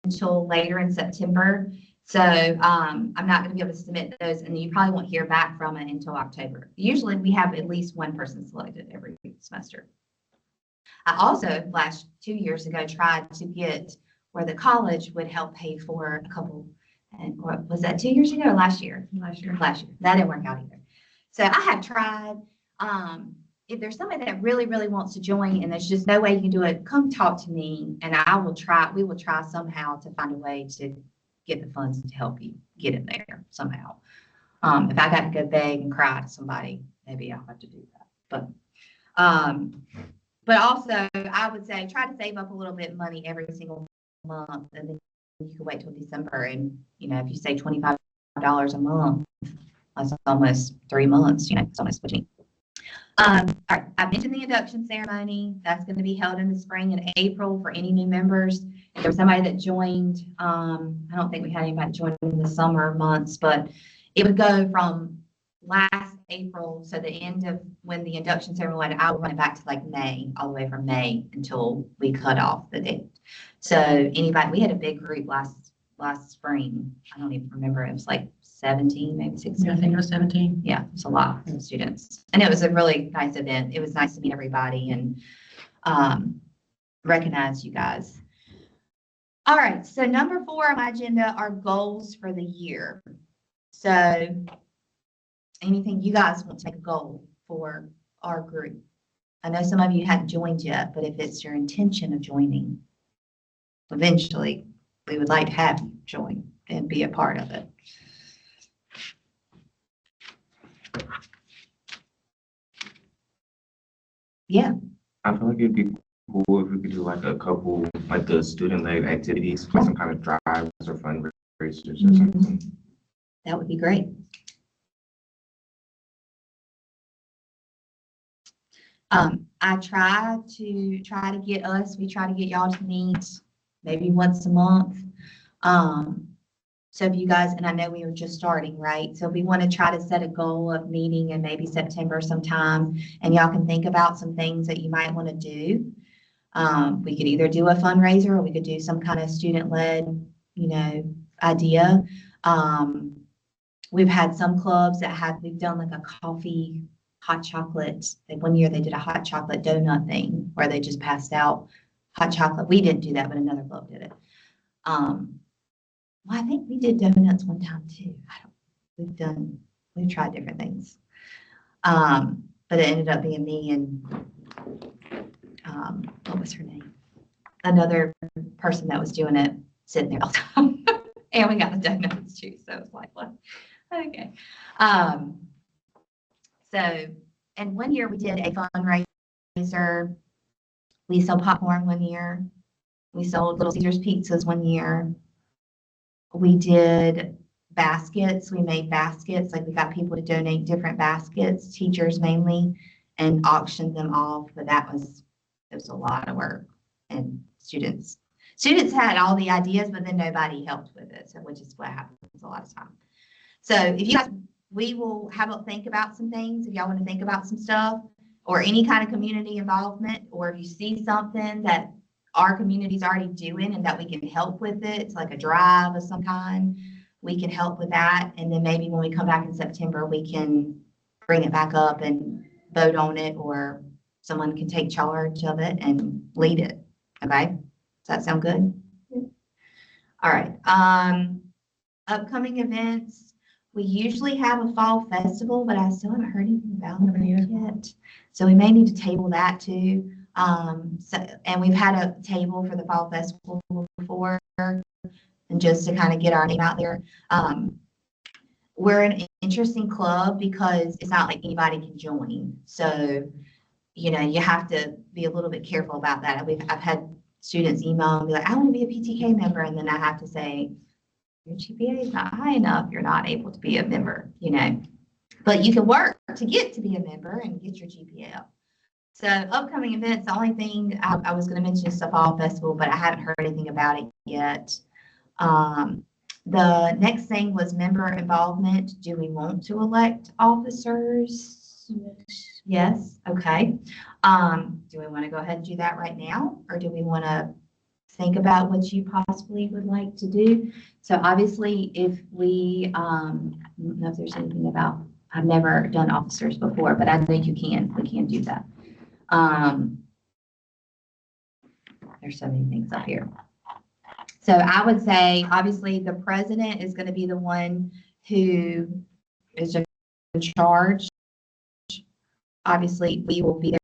until later in September. So I'm not going to be able to submit those, and you probably won't hear back from it until October. Usually we have at least one person selected every semester. I also, 2 years ago, tried to get where the college would help pay for a couple, and was that 2 years ago or last year? Last year. That didn't work out either. So I have tried. If there's somebody that really, really wants to join and there's just no way you can do it, come talk to me and we will try somehow to find a way to get the funds to help you get in there somehow. If I got to go beg and cry to somebody, maybe I'll have to do that. But also I would say try to save up a little bit of money every single month, and then you can wait till December. And, if you say $25 a month, that's almost 3 months, it's almost what you need. All right, I mentioned the induction ceremony. That's going to be held in the spring and April for any new members. If there was somebody that joined, I don't think we had anybody join in the summer months, but it would go from last April, so the end of when the induction ceremony, I would run it back to like May, all the way from May until we cut off the date. So anybody, we had a big group last spring. I don't even remember. It was like 17, maybe 16. Yeah, I think it was 17. Yeah, it's a lot of students. And it was a really nice event. It was nice to meet everybody and recognize you guys. All right, so number 4 on my agenda are goals for the year. So anything you guys want to make a goal for our group? I know some of you hadn't joined yet, but if it's your intention of joining, eventually we would like to have you join and be a part of it. Yeah. I feel like it'd be cool if we could do like a couple, like the student-led activities, like some kind of drives or fundraisers or something. That would be great. I try to get y'all to meet maybe once a month. So if you guys, and I know we were just starting, right? So we want to try to set a goal of meeting in maybe September sometime, and y'all can think about some things that you might want to do. We could either do a fundraiser or we could do some kind of student-led, idea. We've had some clubs that we've done like a coffee, hot chocolate. Like one year they did a hot chocolate donut thing where they just passed out hot chocolate. We didn't do that, but another club did it. Well, I think we did donuts one time too. We've tried different things. But it ended up being me and what was her name? Another person that was doing it, sitting there all the time. And we got the donuts too. So it's like, what? Okay. And one year we did a fundraiser. We sold popcorn one year. We sold Little Caesars pizzas one year. We did baskets. We made baskets. Like we got people to donate different baskets, teachers mainly, and auctioned them off. But it was a lot of work. And students had all the ideas, but then nobody helped with it. So which is what happens a lot of time. So if you guys, we will have a think about some things. If y'all want to think about some stuff or any kind of community involvement, or if you see something that our community is already doing and that we can help with it, it's like a drive of some kind, we can help with that. And then maybe when we come back in September, we can bring it back up and vote on it, or someone can take charge of it and lead it. Okay, does that sound good? Yeah. All right. Upcoming events. We usually have a fall festival, but I still haven't heard anything about it yet. So we may need to table that too. And we've had a table for the fall festival before, and just to kind of get our name out there. We're an interesting club because it's not like anybody can join. So, you have to be a little bit careful about that. I've had students email and be like, I want to be a PTK member. And then I have to say, your GPA is not high enough. You're not able to be a member, but you can work to get to be a member and get your GPA up. So upcoming events, the only thing I was going to mention is the fall festival, but I haven't heard anything about it yet. The next thing was member involvement. Do we want to elect officers? Yes. Okay. Do we want to go ahead and do that right now, or do we want to think about what you possibly would like to do. So obviously, if we, I don't know if there's anything about, I've never done officers before, but I know you can, we can do that. There's so many things up here. So I would say, obviously, the president is going to be the one who is in charge. Obviously, we will be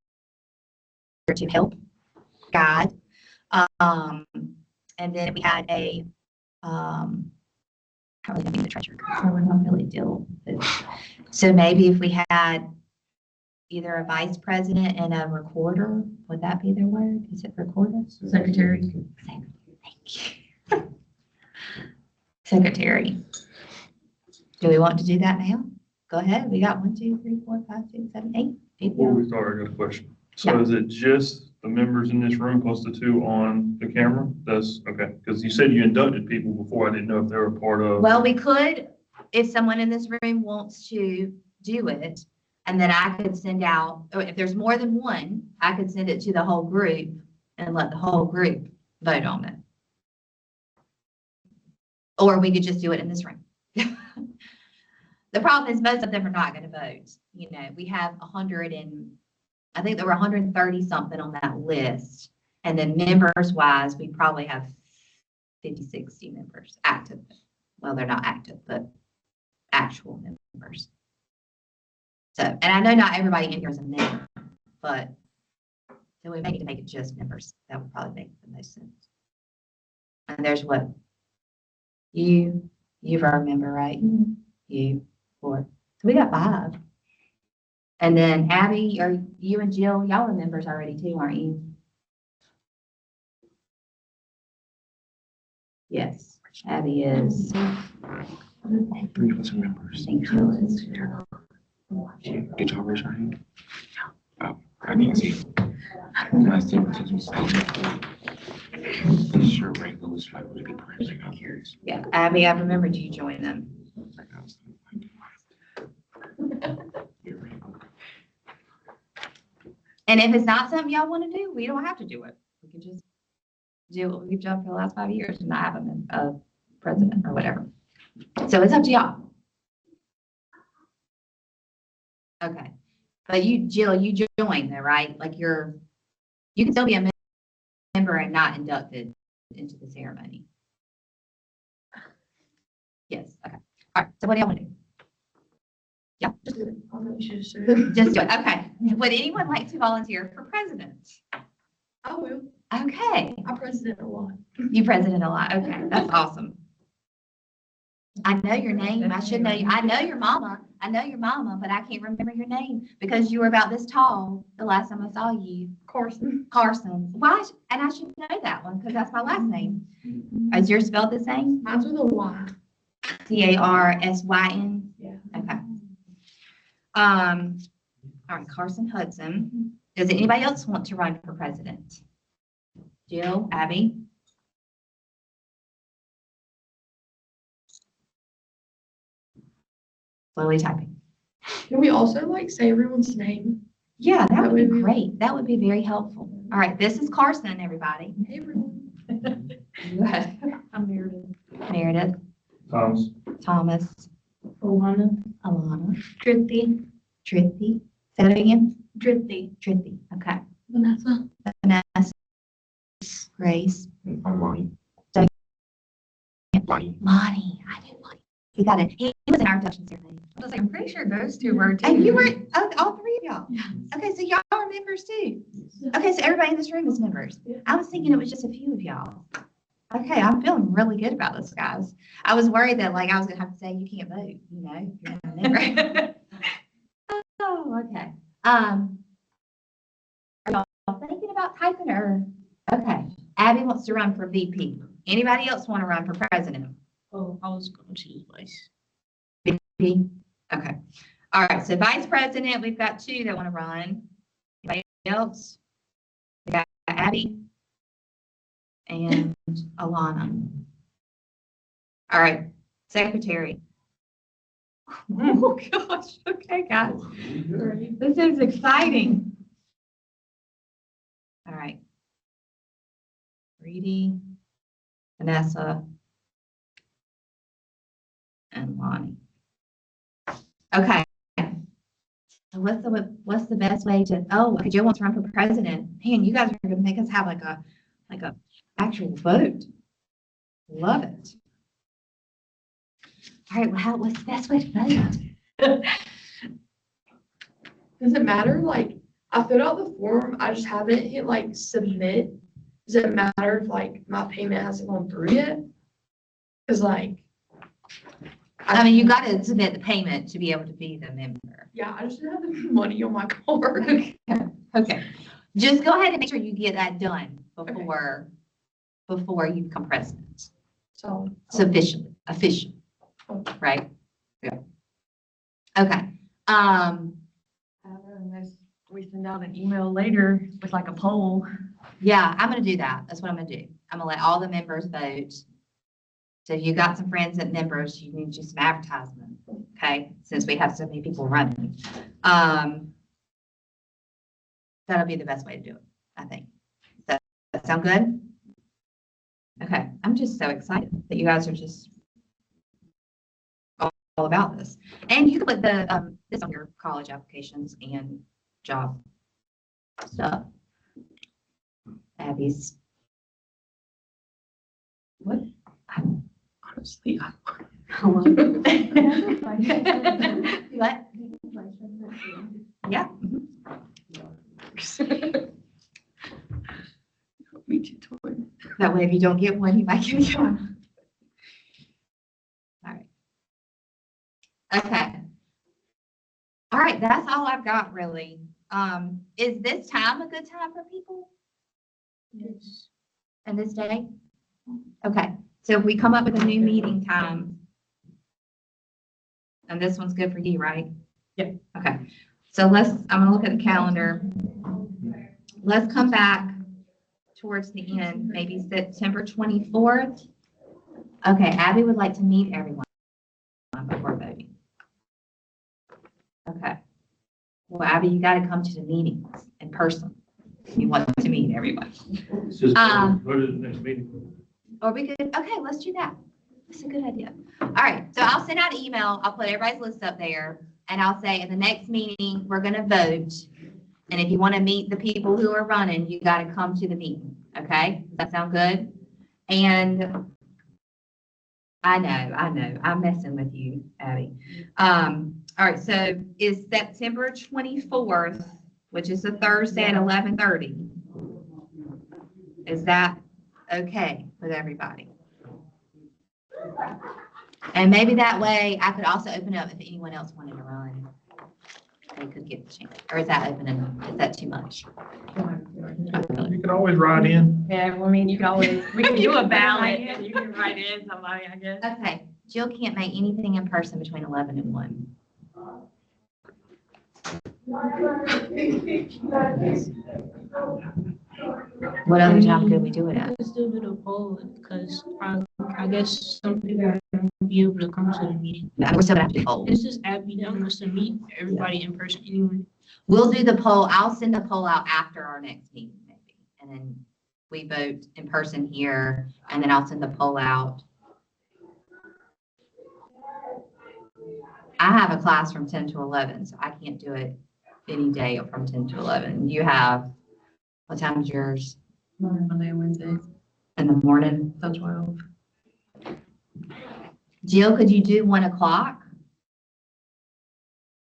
there to help guide. And then we had a, can't really be the treasurer, so we're not really deal with it. So maybe if we had either a vice president and a recorder, would that be their word? Is it recorder? Secretary. Thank you. Secretary. Do we want to do that now? Go ahead. We got 1, 2, 3, 4, 5, 6, 7, 8. Before we start, I got a question. So Yeah. is it just the members in this room plus the 2 on the camera? That's okay, because you said you inducted people before. I didn't know if they were part of. Well, we could, if someone in this room wants to do it, and then I could send out, or if there's more than one, I could send it to the whole group and let the whole group vote on it. Or we could just do it in this room. The problem is most of them are not going to vote. You know, we have 100 and I think there were 130 something on that list. And then members wise, we probably have 50, 60 members active. Well, they're not active, but actual members. So, and I know not everybody in here is a member, but so we may need to make it just members. That would probably make the most sense. And there's what? You're our member, right? Mm-hmm. You, 4. So we got 5. And then Abby, or you and Jill, y'all are members already too, aren't you? Yes, Abby is. 3 of us are members. I think Jill is. Did y'all raise your hand? Oh, I didn't see. I think it's just I'm sure Rango was like, would it be present? I'm curious. Yeah, Abby, I remembered you joined them. And if it's not something y'all want to do, we don't have to do it. We can just do what we've done for the last 5 years and not have a president or whatever. So it's up to y'all. Okay. But you, Jill, you joined though, right? Like you can still be a member and not inducted into the ceremony. Yes. Okay. All right. So what do y'all want to do? Yeah. Just do it. Just do it. Okay. Would anyone like to volunteer for president? I will. Okay. I president a lot. You president a lot. Okay. That's awesome. I know your name. I should know you. I know your mama. I know your mama, but I can't remember your name because you were about this tall the last time I saw you. Carson. Carson. Why? And I should know that one because that's my last name. Is yours spelled the same? Mine's with a Y. Carsyn? Yeah. Okay. All right, Carson Hudson. Does anybody else want to run for president? Jill, Abby? Slowly typing. Can we also like say everyone's name? Yeah, that would be That would be- great. That would be very helpful. All right, this is Carson, everybody. Hey, everyone. I'm Meredith. Meredith, Thomas. Thomas, Alana. Alana, Drifty. Trithie. Say that again. Drifty. Trithie. Okay. Vanessa. Vanessa, Grace, I'm Lonnie. Second. Lonnie. Lonnie. I knew Lonnie. He got it. He was in our induction ceremony. I was like, I'm pretty sure those 2 were too. And you were, oh, all 3 of y'all. Yeah. Okay, so y'all are members too. Okay, so everybody in this room is members. Yeah. I was thinking it was just a few of y'all. Okay, I'm feeling really good about this, guys. I was worried that like I was gonna have to say you can't vote, you know, if you're not a member. Oh, okay. Are y'all thinking about typing or? Okay, Abby wants to run for VP. Anybody else want to run for president? Oh, I was going to choose vice. VP? Okay. All right, so vice president, we've got 2 that want to run. Anybody else? We got Abby and Alana. All right, secretary. Oh gosh, okay guys, this is exciting. All right. Reedy, Vanessa, and Lonnie. Okay. So what's the best way to, oh, okay, Joe wants to run for president. Man, you guys are gonna make us have like a actual vote. Love it. All right, well, what's the best way to vote? Does it matter? Like, I filled out the form, I just haven't hit like submit. Does it matter if like my payment hasn't gone through yet? Cause like. I mean, you gotta submit the payment to be able to be the member. Yeah, I just didn't have the money on my card. Okay, just go ahead and make sure you get that done before you become president. So. It's official, right? Yeah. Okay, I don't know, unless we send out an email later with like a poll. yeah, I'm gonna do that. That's what I'm gonna do. I'm gonna let all the members vote. So if you got some friends that members, you need to do some advertisement, okay? Since we have so many people running. That'll be the best way to do it, I think. Does that sound good? Okay, I'm just so excited that you guys are just all about this. And you can put the this on your college applications and job stuff. Abby's. What? Honestly, What? Yeah. me too, Tori. That way, if you don't get one, you might get one. All right. Okay. All right, that's all I've got really. Is this time a good time for people? Yes. And this day? Okay, so if we come up with a new meeting time, and this one's good for you, right? Yep. Okay, so I'm gonna look at the calendar. Let's come back towards the end, maybe September 24th. Okay, Abby would like to meet everyone before voting. Okay. Well, Abby, you gotta come to the meetings in person. You want to meet everyone. It's just Um, go to the next meeting. Or we could, okay, let's do that. That's a good idea. All right, so I'll send out an email. I'll put everybody's list up there and I'll say in the next meeting, we're gonna vote. And if you want to meet the people who are running, you got to come to the meeting. Okay, does that sound good? And I know, I'm messing with you, Abby. All right, so is September 24th, which is a Thursday at 11:30. Is that okay with everybody? And maybe that way I could also open up if anyone else wanted to run. They could get the chance. Or is that open enough? Is that too much? You can always ride in. Yeah, I mean, you can always, we can do a ballot and you can write in somebody, I guess. Okay, Jill can't make anything in person between 11 and 1. What other time could we do it at? Let's do the poll because I guess some people won't be able to come to the meeting. No, we're still gonna have to do poll. This is Abby that wants to meet everybody in person anyway. We'll do the poll. I'll send the poll out after our next meeting, maybe. And then we vote in person here, and then I'll send the poll out. I have a class from 10 to 11, so I can't do it any day from 10 to 11. You have, what time is yours? Monday and Wednesday, In the morning? till 12. Jill, could you do 1 o'clock?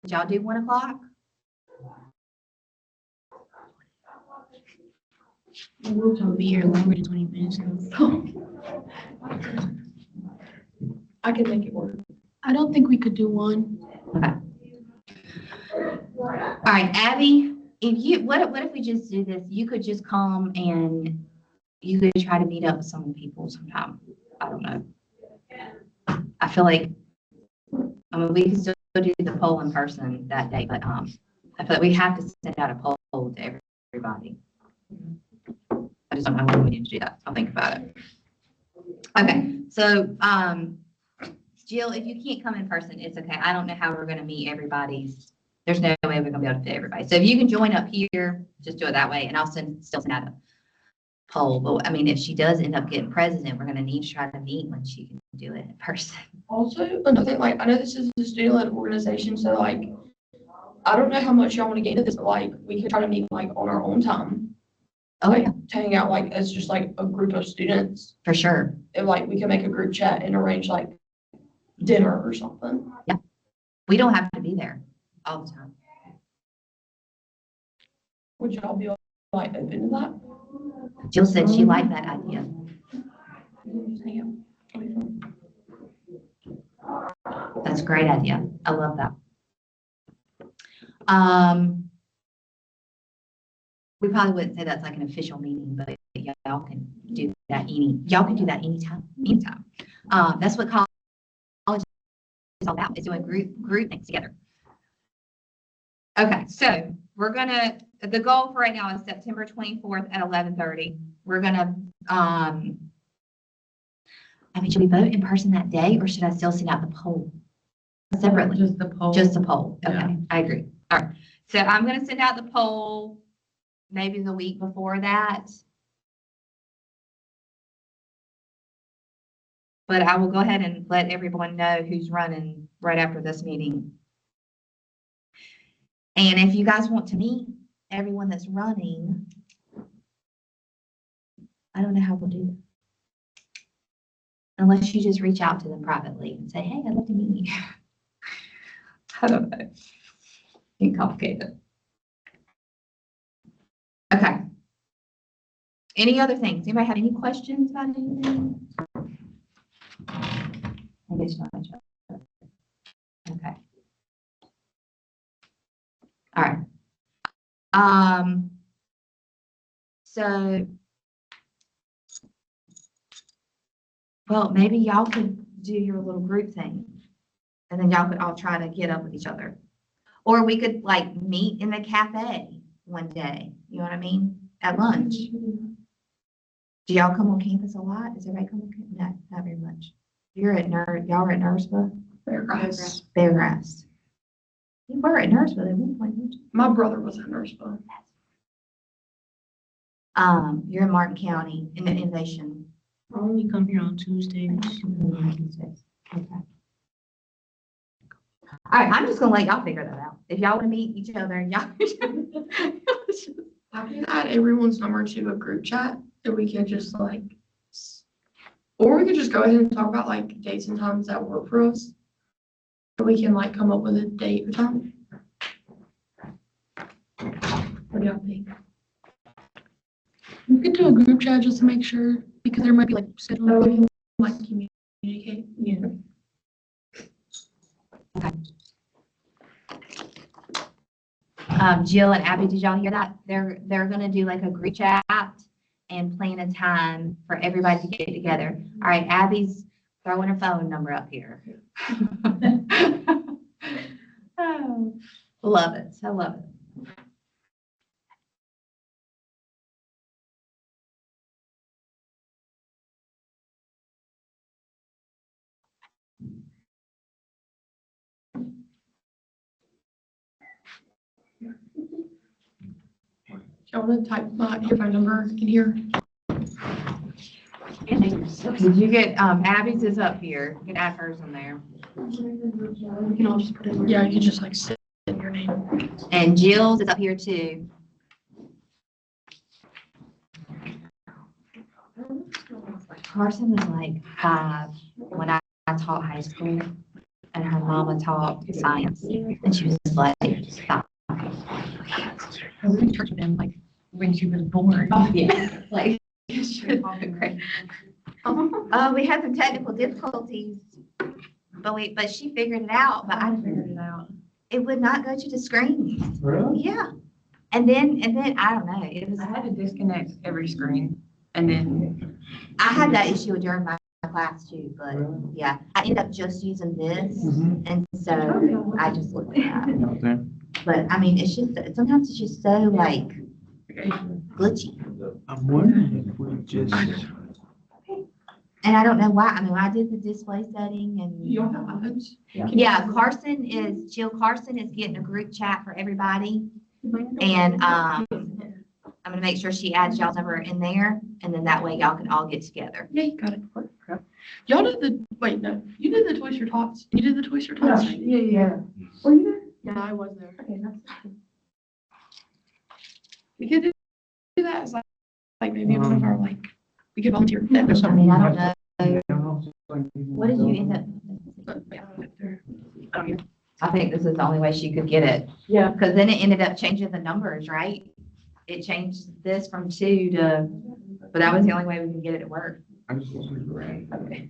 Could y'all do 1 o'clock? We'll probably be here longer than 20 minutes. I can make it work. I don't think we could do one. Okay. All right, Abby, what if we just do this? You could just come and you could try to meet up with some people sometime. I don't know. I feel like, I mean, we can still do the poll in person that day, but I feel like we have to send out a poll to everybody. I just don't know when we need to do that. I'll think about it. Okay, so Jill, if you can't come in person, it's okay. I don't know how we're gonna meet everybody's. There's no way we're gonna be able to fit everybody. So if you can join up here, just do it that way, and I'll still send out poll, but I mean, if she does end up getting president, we're gonna need to try to meet when she can do it in person. Also, another thing, like, I know this is a student-led organization, so like, I don't know how much y'all want to get into this, but like, we could try to meet like on our own time. Oh, Like, yeah, to hang out like as just like a group of students. for sure. If like, we can make a group chat and arrange like dinner or something. We don't have to be there all the time. Would y'all be like open to that? Jill said she liked that idea. Hang out. That'd be fun. That's a great idea. I love that. We probably wouldn't say that's like an official meeting, but y'all can do that y'all can do that anytime. That's what college is all about, is doing group things together. Okay, so the goal for right now is September 24th at 11:30. We're gonna, I mean, should we vote in person that day, or should I still send out the poll separately? Just the poll. Just a poll. Yeah. Okay, I agree. All right. So I'm gonna send out the poll maybe the week before that. But I will go ahead and let everyone know who's running right after this meeting. And if you guys want to meet everyone that's running, I don't know how we'll do that. Unless you just reach out to them privately and say, hey, I'd love to meet you. I don't know. It's complicated. Okay. Any other things? Anybody have any questions about anything? I guess not. Okay. All right. So, well, maybe y'all could do your little group thing, and then y'all could all try to get up with each other. Or we could like meet in the cafe one day, you know what I mean? At lunch. Do y'all come on campus a lot? Does everybody come on campus? No, not very much. Y'all are at NERSPA? Fairgrass. Fairgrass. You were at NERSPA at one point, weren't you? My brother was at Nurseville. You're in Martin County in the innovation. I only come here on Tuesdays. Okay. All right, I'm just gonna let y'all figure that out. If y'all wanna meet each other, y'all. I can add everyone's number to a group chat that we could just like, or we could just go ahead and talk about like dates and times that work for us. We can like come up with a date or time. What do y'all think? We could do a group chat just to make sure, because there might be like So we scheduling. can like communicate. Yeah. Jill and Abby, did y'all hear that? They're gonna do like a group chat and plan a time for everybody to get together. All right, Abby's throwing her phone number up here. Oh, love it. I love it. Y'all want to type your phone number in here? Did you get, Abby's is up here. You can add hers in there. We can all just put in. Yeah, you can just like sit in your name. And Jill's is up here too. Carson was like 5 when I taught high school, and her mama taught science, and she was like 5. I was in church with them like when she was born. Oh, yeah, like, she was great. We had some technical difficulties, but she figured it out, but I figured it out. it would not go to the screen. Really? Yeah. And then, I don't know, it was, I had to disconnect every screen and then. I had that issue during my class too, but yeah, I ended up just using this, and so I just looked at it. Okay. But I mean, it's just, sometimes it's just so like glitchy. I'm wondering if we just. And I don't know why. I mean, when I did the display setting You don't have and, iPhones? yeah, Jill Carson is getting a group chat for everybody. And, I'm gonna make sure she adds y'all's number in there, and then that way y'all can all get together. Yeah, you got it. Y'all did wait, no, you did the Toys for Tots. You did the Toys for Tots. Right? Yeah. Were you there? Yeah, I was there. Okay, that's. We could do that as like maybe one of our we could volunteer. I mean, I don't know. What did you end up? I think this is the only way she could get it. Yeah. Because then it ended up changing the numbers, right? It changed this from 2 to, but that was the only way we could get it to work. I just want to run. Okay.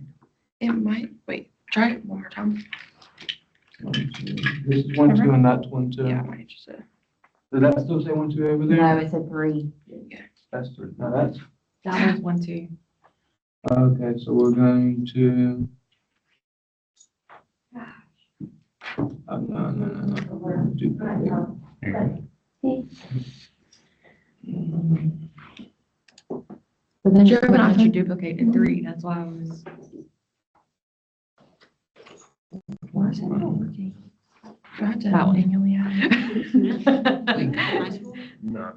It might, wait, try it one more time. This is 1, 2, and that's 1, 2. Yeah, I might just, Does that still say 1, 2 over there? No, it's a 3. That's 3. No, that's, That was 1, 2. okay, so we're going to. No. Duplicate. But then Sure, you're but I going to thought- duplicate in 3, that's why I was. Why is it not working? I had to That one. manually add it. No.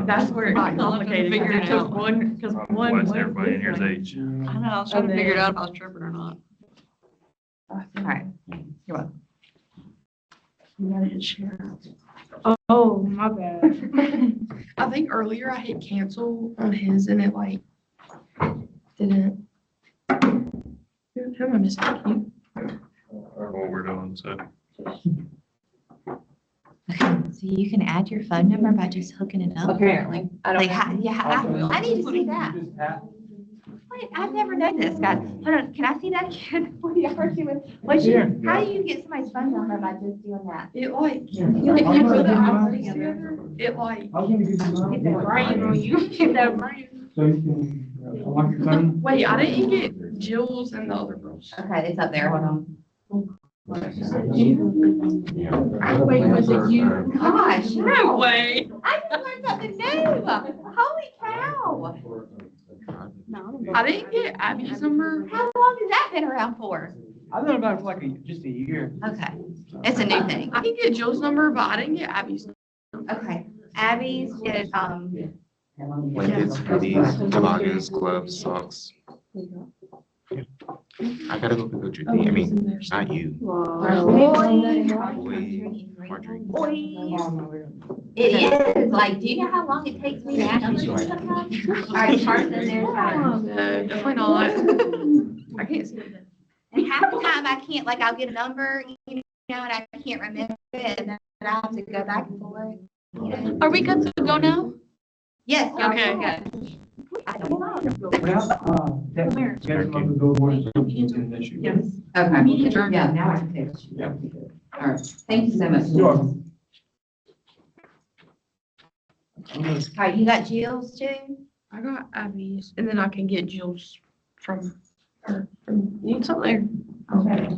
That's where it got complicated. Figure it Took out. one, because one. Otherwise, was everybody in here's different. age. I know, I was trying to figure it out if I was tripping or not. All right. You're welcome. Oh, my bad. I think earlier I hit cancel on his and it didn't. Who am I missing? You? I don't know what we're doing, so. So you can add your phone number by just hooking it up? Apparently. I don't Like, know. I need to see that. Wait, I've never done this, guys. Hold on, can I see that again? What are you arguing? What's your, how do you get somebody's phone number by just doing that? It You if like, you put the Yeah. eyes together, it Get that brain on you. Get that brain. So you can, unlock your phone? wait, I didn't get Jill's and the other girls. Okay, it's up there, hold on. Wait, was it you? Gosh, No way. I just learned something new. Holy cow. I didn't get Abby's number. How long has that been around for? I've known about it for like just a year. Okay, it's a new thing. I can get Jill's number, but I didn't get Abby's. Okay, Abby's is, Blankets, hoodies, toboggans, gloves, socks. I gotta go pick up your thing. I mean, not you. It is, like, do you know how long it takes me to add numbers sometimes? All right, Carson, there's, No, definitely not. I can't see it. and half the time I can't, like, I'll get a number, you know, and I can't remember it, and then I have to go back and forth, you know? Are we good to go now? Yes, y'all Okay. can go. I don't know. Yes. Okay. Yeah, now I can text you. Yeah. All right, thank you so much. You're welcome. All right, you got Jill's too? I got Abby's, and then I can get Jill's from her. Need something there. Okay.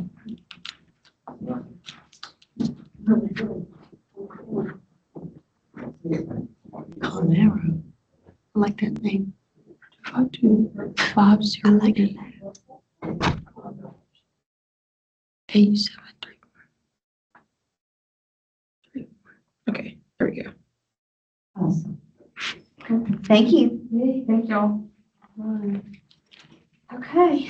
Conero. I like that name. 525 I like it. 873. Okay, there we go. Awesome. Thank you. Thank y'all. Okay.